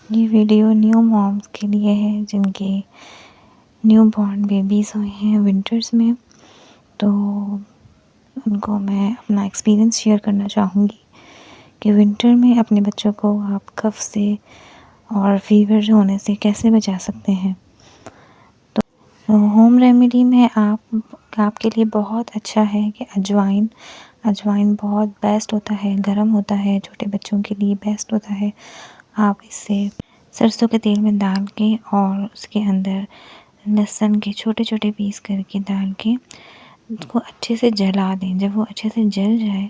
ये video new moms के लिए है जिनके न्यू बॉर्न बेबीज़ हुए हैं विंटर्स में। तो उनको मैं अपना एक्सपीरियंस शेयर करना चाहूँगी कि विंटर में अपने बच्चों को आप कफ से और फीवर होने से कैसे बचा सकते हैं। तो होम रेमेडी में आपके लिए बहुत अच्छा है कि अजवाइन बहुत बेस्ट होता है, गर्म होता है, छोटे बच्चों के लिए बेस्ट होता है। आप इसे सरसों के तेल में डाल के और उसके अंदर लहसुन के छोटे छोटे पीस करके डाल के उसको अच्छे से जला दें। जब वो अच्छे से जल जाए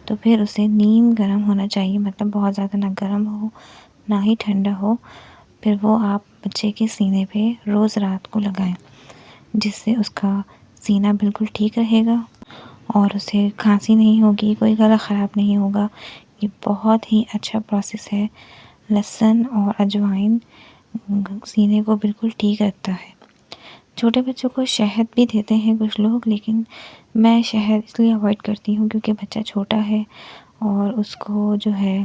तो फिर उसे नीम गर्म होना चाहिए, मतलब बहुत ज़्यादा ना गर्म हो ना ही ठंडा हो। फिर वो आप बच्चे के सीने पे रोज़ रात को लगाएं, जिससे उसका सीना बिल्कुल ठीक रहेगा और उसे खांसी नहीं होगी, कोई गला ख़राब नहीं होगा। ये बहुत ही अच्छा प्रोसेस है। लहसुन और अजवाइन सीने को बिल्कुल ठीक रखता है। छोटे बच्चों को शहद भी देते हैं कुछ लोग, लेकिन मैं शहद इसलिए अवॉइड करती हूँ क्योंकि बच्चा छोटा है और उसको जो है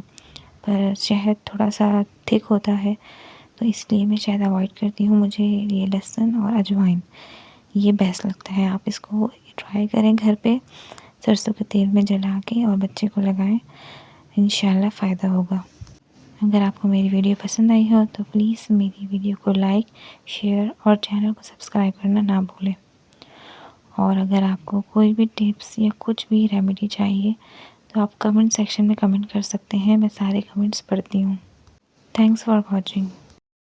पर शहद थोड़ा सा थिक होता है, तो इसलिए मैं शहद अवॉइड करती हूँ। मुझे ये लहसुन और अजवाइन ये बेस्ट लगता है। आप इसको ट्राई करें घर पे, सरसों के तेल में जला के और बच्चे को लगाएं, इंशाल्लाह फ़ायदा होगा। अगर आपको मेरी वीडियो पसंद आई हो तो प्लीज़ मेरी वीडियो को लाइक, शेयर और चैनल को सब्सक्राइब करना ना भूलें। और अगर आपको कोई भी टिप्स या कुछ भी रेमेडी चाहिए तो आप कमेंट सेक्शन में कमेंट कर सकते हैं, मैं सारे कमेंट्स पढ़ती हूँ। Thanks for watching.